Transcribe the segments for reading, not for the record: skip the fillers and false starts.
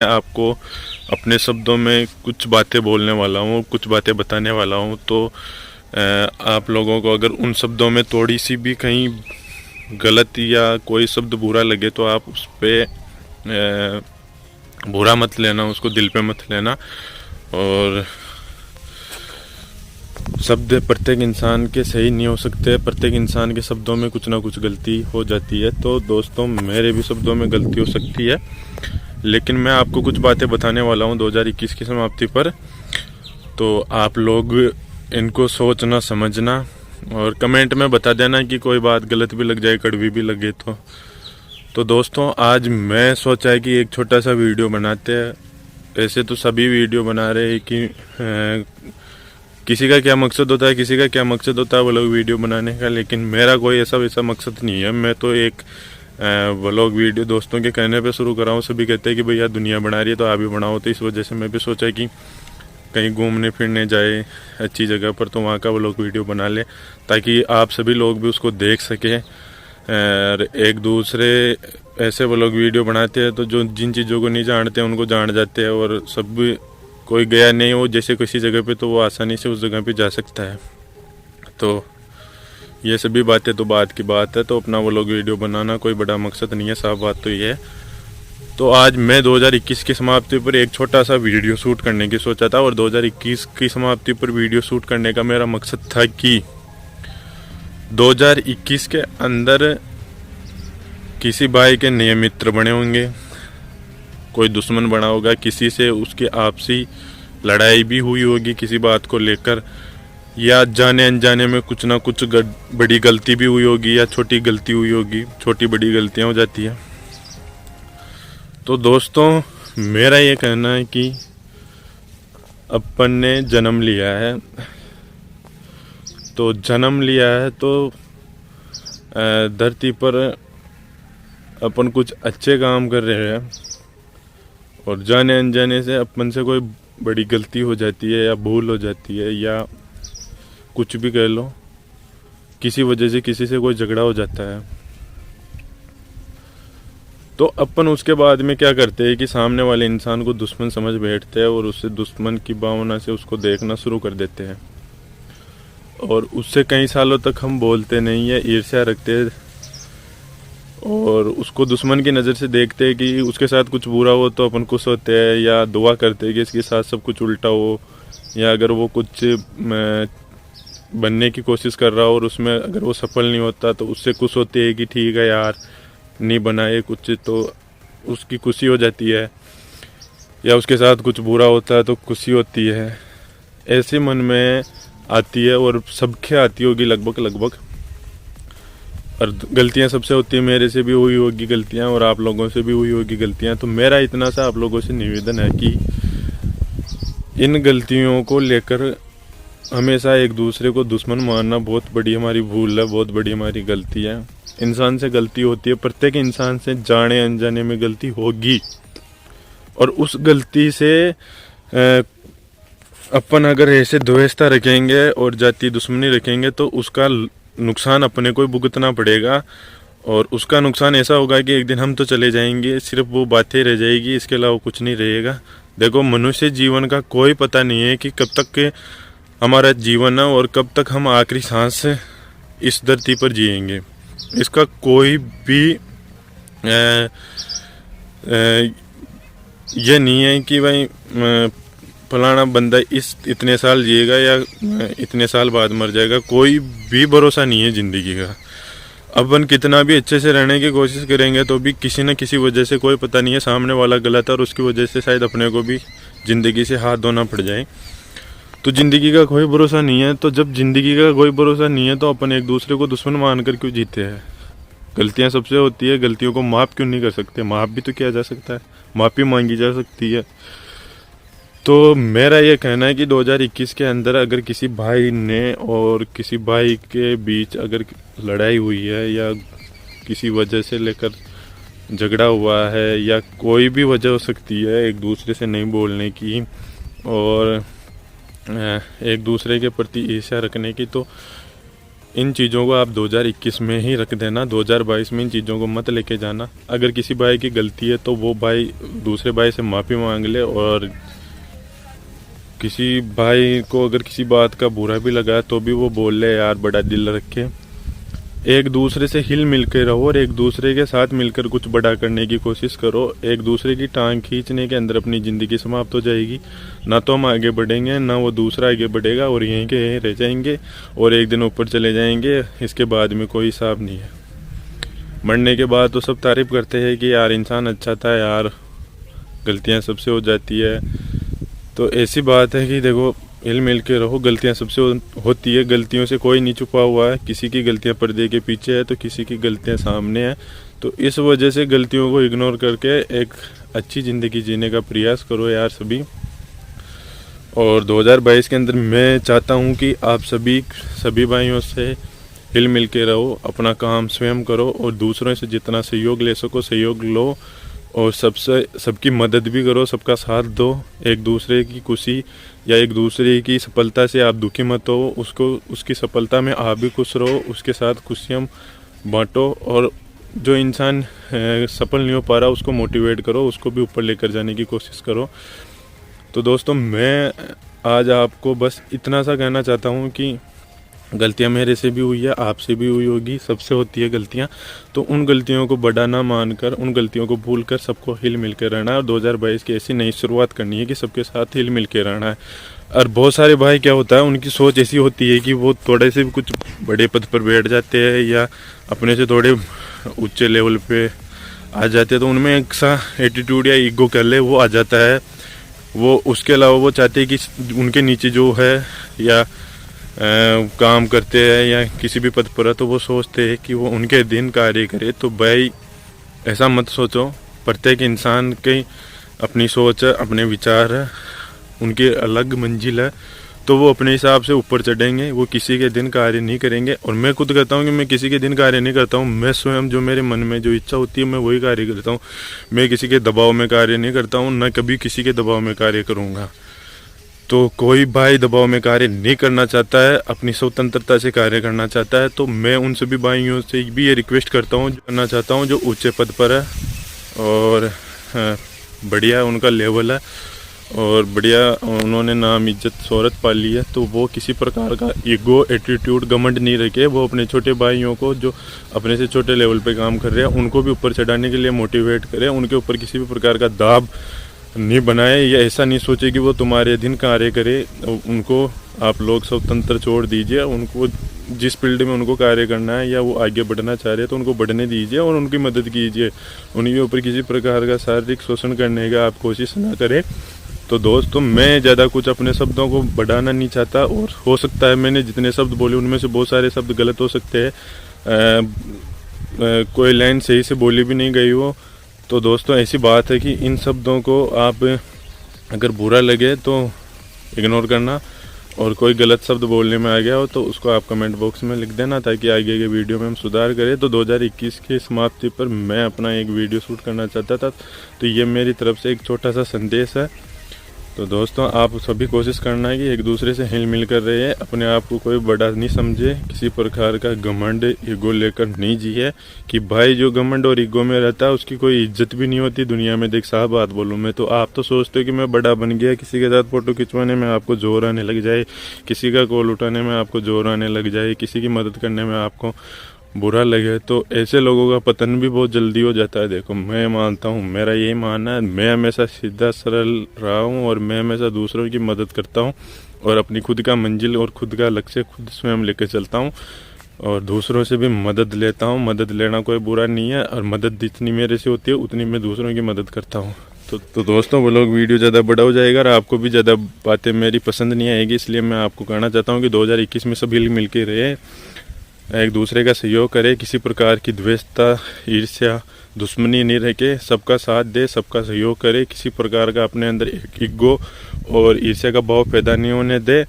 मैं आपको अपने शब्दों में कुछ बातें बोलने वाला हूँ, कुछ बातें बताने वाला हूँ। तो आप लोगों को अगर उन शब्दों में थोड़ी सी भी कहीं गलत या कोई शब्द बुरा लगे तो आप उस पर बुरा मत लेना, उसको दिल पे मत लेना। और शब्द प्रत्येक इंसान के सही नहीं हो सकते, प्रत्येक इंसान के शब्दों में कुछ ना कुछ गलती हो जाती है। तो दोस्तों, मेरे भी शब्दों में गलती हो सकती है, लेकिन मैं आपको कुछ बातें बताने वाला हूँ 2021 की समाप्ति पर। तो आप लोग इनको सोचना, समझना और कमेंट में बता देना कि कोई बात गलत भी लग जाए, कड़वी भी लगे तो दोस्तों, आज मैं सोचा है कि एक छोटा सा वीडियो बनाते हैं। ऐसे तो सभी वीडियो बना रहे हैं कि किसी का क्या मकसद होता है, किसी का क्या मकसद होता है वो लोग वीडियो बनाने का, लेकिन मेरा कोई ऐसा वैसा मकसद नहीं है। मैं तो एक व्लॉग वीडियो दोस्तों के कहने पे शुरू कर रहा हूँ। सभी कहते हैं कि भैया दुनिया बना रही है तो आप भी बनाओ, तो इस वजह से मैं भी सोचा कि कहीं घूमने फिरने जाए अच्छी जगह पर तो वहाँ का व्लॉग वीडियो बना ले, ताकि आप सभी लोग भी उसको देख सकें। और एक दूसरे ऐसे व्लॉग वीडियो बनाते हैं तो जो जिन चीज़ों को नहीं जानते हैं उनको जान जाते हैं, और सब कोई गया नहीं हो जैसे किसी जगह पे तो वो आसानी से उस जगह पे जा सकता है। तो ये सभी बातें तो बात की बात है, तो अपना व्लॉग वीडियो बनाना कोई बड़ा मकसद नहीं है, साफ बात तो ये है। तो आज मैं 2021 की समाप्ति पर एक छोटा सा वीडियो शूट करने की सोचा था, और 2021 की समाप्ति पर वीडियो शूट करने का मेरा मकसद था कि 2021 के अंदर किसी भाई के नए मित्र बने होंगे, कोई दुश्मन बना होगा, किसी से उसकी आपसी लड़ाई भी हुई होगी किसी बात को लेकर, या जाने अनजाने में कुछ ना कुछ बड़ी गलती भी हुई होगी या छोटी गलती हुई होगी। छोटी बड़ी गलतियां हो जाती है। तो दोस्तों, मेरा ये कहना है कि अपन ने जन्म लिया है, तो जन्म लिया है तो धरती पर अपन कुछ अच्छे काम कर रहे हैं, और जाने अनजाने से अपन से कोई बड़ी गलती हो जाती है या भूल हो जाती है या कुछ भी कह लो, किसी वजह से किसी से कोई झगड़ा हो जाता है, तो अपन उसके बाद में क्या करते हैं कि सामने वाले इंसान को दुश्मन समझ बैठते हैं और उससे दुश्मन की भावना से उसको देखना शुरू कर देते हैं, और उससे कई सालों तक हम बोलते नहीं है, ईर्ष्या रखते हैं, और उसको दुश्मन की नज़र से देखते हैं कि उसके साथ कुछ बुरा हो तो अपन खुश होते हैं या दुआ करते हैं कि इसके साथ सब कुछ उल्टा हो, या अगर वो कुछ बनने की कोशिश कर रहा हो और उसमें अगर वो सफल नहीं होता तो उससे खुश होते हैं कि ठीक है यार, नहीं बनाए कुछ तो उसकी खुशी हो जाती है, या उसके साथ कुछ बुरा होता है तो खुशी होती है। ऐसे मन में आती है, और सबके आती होगी लगभग। और गलतियां सबसे होती है, मेरे से भी हुई होगी गलतियां और आप लोगों से भी हुई होगी गलतियां। तो मेरा इतना सा आप लोगों से निवेदन है कि इन गलतियों को लेकर हमेशा एक दूसरे को दुश्मन मानना बहुत बड़ी हमारी भूल है, बहुत बड़ी हमारी गलती है। इंसान से गलती होती है, प्रत्येक इंसान से जाने अनजाने में गलती होगी, और उस गलती से अपन अगर ऐसे द्वेषता रखेंगे और जाति दुश्मनी रखेंगे तो उसका नुकसान अपने को भुगतना पड़ेगा, और उसका नुकसान ऐसा होगा कि एक दिन हम तो चले जाएंगे, सिर्फ वो बातें रह जाएगी, इसके अलावा कुछ नहीं रहेगा। देखो, मनुष्य जीवन का कोई पता नहीं है कि कब तक के हमारा जीवन है और कब तक हम आखिरी सांस इस धरती पर जिएंगे। इसका कोई भी ये नहीं है कि भाई फलाना बंदा इतने साल जिएगा या इतने साल बाद मर जाएगा। कोई भी भरोसा नहीं है ज़िंदगी का। अपन कितना भी अच्छे से रहने की कोशिश करेंगे तो भी किसी न किसी वजह से, कोई पता नहीं है, सामने वाला गलत है और उसकी वजह से शायद अपने को भी ज़िंदगी से हाथ धोना पड़ जाए। तो ज़िंदगी का कोई भरोसा नहीं है। तो जब ज़िंदगी का कोई भरोसा नहीं है तो अपन एक दूसरे को दुश्मन मानकर क्यों जीते हैं? गलतियां सबसे होती है, गलतियों को माफ़ क्यों नहीं कर सकते? माफ़ भी तो किया जा सकता है, माफ़ी मांगी जा सकती है। तो मेरा ये कहना है कि 2021 के अंदर अगर किसी भाई ने और किसी भाई के बीच अगर लड़ाई हुई है या किसी वजह से लेकर झगड़ा हुआ है या कोई भी वजह हो सकती है एक दूसरे से नहीं बोलने की और एक दूसरे के प्रति ईर्ष्या रखने की, तो इन चीज़ों को आप 2021 में ही रख देना, 2022 में इन चीज़ों को मत लेके जाना। अगर किसी भाई की गलती है तो वो भाई दूसरे भाई से माफ़ी मांग ले, और किसी भाई को अगर किसी बात का बुरा भी लगा तो भी वो बोल ले यार, बड़ा दिल रखे। एक दूसरे से हिल मिल के रहो और एक दूसरे के साथ मिलकर कुछ बड़ा करने की कोशिश करो। एक दूसरे की टांग खींचने के अंदर अपनी ज़िंदगी समाप्त हो जाएगी। ना तो हम आगे बढ़ेंगे, ना वो दूसरा आगे बढ़ेगा, और यहीं के यहीं रह जाएंगे और एक दिन ऊपर चले जाएंगे। इसके बाद में कोई हिसाब नहीं है। मरने के बाद तो सब तारीफ करते हैं कि यार इंसान अच्छा था, यार गलतियाँ सबसे हो जाती है। तो ऐसी बात है कि देखो, हिल मिल के रहो, गलतियां सबसे होती है, गलतियों से कोई नहीं छुपा हुआ है। किसी की गलतियां पर्दे के पीछे है तो किसी की गलतियां सामने है। तो इस वजह से गलतियों को इग्नोर करके एक अच्छी ज़िंदगी जीने का प्रयास करो यार सभी। और 2022 के अंदर मैं चाहता हूं कि आप सभी भाइयों से हिल मिल के रहो, अपना काम स्वयं करो और दूसरों से जितना सहयोग ले सको सहयोग लो, और सबकी मदद भी करो, सबका साथ दो। एक दूसरे की खुशी या एक दूसरे की सफलता से आप दुखी मत हो, उसकी सफलता में आप भी खुश रहो, उसके साथ खुशियाँ बांटो। और जो इंसान सफल नहीं हो पा रहा उसको मोटिवेट करो, उसको भी ऊपर लेकर जाने की कोशिश करो। तो दोस्तों, मैं आज आपको बस इतना सा कहना चाहता हूँ कि गलतियाँ मेरे से भी हुई है, आपसे भी हुई होगी, सबसे होती है गलतियाँ। तो उन गलतियों को बड़ा ना मानकर, उन गलतियों को भूलकर सबको हिल मिल के रहना है। और 2022 की ऐसी नई शुरुआत करनी है कि सबके साथ हिल मिल के रहना है। और बहुत सारे भाई क्या होता है, उनकी सोच ऐसी होती है कि वो थोड़े से भी कुछ बड़े पद पर बैठ जाते हैं या अपने से थोड़े ऊंचे लेवल पे आ जाते हैं, तो उनमें एक सा एटीट्यूड या ईगो कह ले वो आ जाता है। वो उसके अलावा वो चाहते हैं कि उनके नीचे जो है या काम करते हैं या किसी भी पद पर है, तो वो सोचते हैं कि वो उनके दिन कार्य करे। तो भाई ऐसा मत सोचो। प्रत्येक इंसान की अपनी सोच है, अपने विचार है, उनकी अलग मंजिल है। तो वो अपने हिसाब से ऊपर चढ़ेंगे, वो किसी के दिन कार्य नहीं करेंगे। और मैं खुद कहता हूँ कि मैं किसी के दिन कार्य नहीं करता हूँ। मैं स्वयं जो मेरे मन में जो इच्छा होती है मैं वही कार्य करता हूँ। मैं किसी के दबाव में कार्य नहीं करता हूँ, न कभी किसी के दबाव में कार्य करूँगा। तो कोई भाई दबाव में कार्य नहीं करना चाहता है, अपनी स्वतंत्रता से कार्य करना चाहता है। तो मैं उन सभी भाइयों से भी ये रिक्वेस्ट करता हूँ, करना चाहता हूँ जो ऊंचे पद पर है और बढ़िया उनका लेवल है और बढ़िया उन्होंने नाम इज्जत शोहरत पाली है, तो वो किसी प्रकार का ईगो एटीट्यूड घमंड नहीं रखे। वो अपने छोटे भाइयों को जो अपने से छोटे लेवल पे काम कर रहे हैं उनको भी ऊपर चढ़ाने के लिए मोटिवेट करें। उनके ऊपर किसी भी प्रकार का दाब नहीं बनाए या ऐसा नहीं सोचे कि वो तुम्हारे दिन कार्य करे। उनको आप लोग स्वतंत्र छोड़ दीजिए। उनको जिस फील्ड में उनको कार्य करना है या वो आगे बढ़ना चाह रहे हैं तो उनको बढ़ने दीजिए और उनकी मदद कीजिए। उनके ऊपर किसी प्रकार का शारीरिक शोषण करने का आप कोशिश ना करें। तो दोस्तों, मैं ज़्यादा कुछ अपने शब्दों को बढ़ाना नहीं चाहता, और हो सकता है मैंने जितने शब्द बोले उनमें से बहुत सारे शब्द गलत हो सकते हैं, कोई लाइन सही से बोली भी नहीं गई हो। तो दोस्तों, ऐसी बात है कि इन शब्दों को आप अगर बुरा लगे तो इग्नोर करना, और कोई गलत शब्द बोलने में आ गया हो तो उसको आप कमेंट बॉक्स में लिख देना ताकि आगे के वीडियो में हम सुधार करें। तो 2021 की समाप्ति पर मैं अपना एक वीडियो शूट करना चाहता था, तो ये मेरी तरफ से एक छोटा सा संदेश है। तो दोस्तों, आप सभी कोशिश करना है कि एक दूसरे से हिल मिल कर रहे, अपने आप को कोई बड़ा नहीं समझे, किसी प्रकार का घमंड ईगो लेकर नहीं जिए। कि भाई जो घमंड और ईगो में रहता है उसकी कोई इज्जत भी नहीं होती दुनिया में। देख साहब, बात बोलूँ मैं तो आप तो सोचते हो कि मैं बड़ा बन गया, किसी के साथ फोटो खिंचवाने में आपको जोर आने लग जाए, किसी का कॉल उठाने में आपको जोर आने लग जाए, किसी की मदद करने में आपको बुरा लगे, तो ऐसे लोगों का पतन भी बहुत जल्दी हो जाता है। देखो, मैं मानता हूँ, मेरा यही मानना है, मैं हमेशा सीधा सरल रहा हूँ और मैं हमेशा दूसरों की मदद करता हूँ और अपनी खुद का मंजिल और खुद का लक्ष्य खुद स्वयं लेकर चलता हूँ और दूसरों से भी मदद लेता हूँ। मदद लेना कोई बुरा नहीं है, और मदद जितनी मेरे से होती है उतनी मैं दूसरों की मदद करता हूँ। तो दोस्तों, वो लोग वीडियो ज़्यादा बड़ा हो जाएगा और आपको भी ज़्यादा बातें मेरी पसंद नहीं आएगी, इसलिए मैं आपको कहना चाहता हूँ कि 2021 में सब हिल मिल के रहे, एक दूसरे का सहयोग करे, किसी प्रकार की द्वेषता ईर्ष्या दुश्मनी नहीं रखे, सबका साथ दे, सबका सहयोग करे, किसी प्रकार का अपने अंदर एक ईगो और ईर्ष्या का भाव पैदा नहीं होने दे।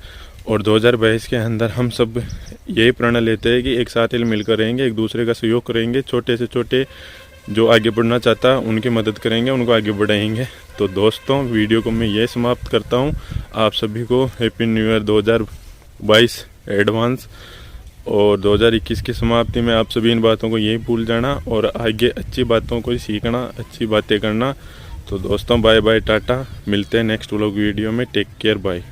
और 2022 के अंदर हम सब यही प्रण लेते हैं कि एक साथ हिल मिलकर रहेंगे, एक दूसरे का सहयोग करेंगे, छोटे से छोटे जो आगे बढ़ना चाहता है उनकी मदद करेंगे, उनको आगे बढ़ाएंगे। तो दोस्तों, वीडियो को मैं यही समाप्त करता हूँ। आप सभी को हैप्पी न्यू ईयर 2022 एडवांस। और 2021 की समाप्ति में आप सभी इन बातों को यही भूल जाना और आगे अच्छी बातों को सीखना, अच्छी बातें करना। तो दोस्तों बाय बाय, टाटा, मिलते हैं नेक्स्ट व्लॉग वीडियो में। Take care, bye.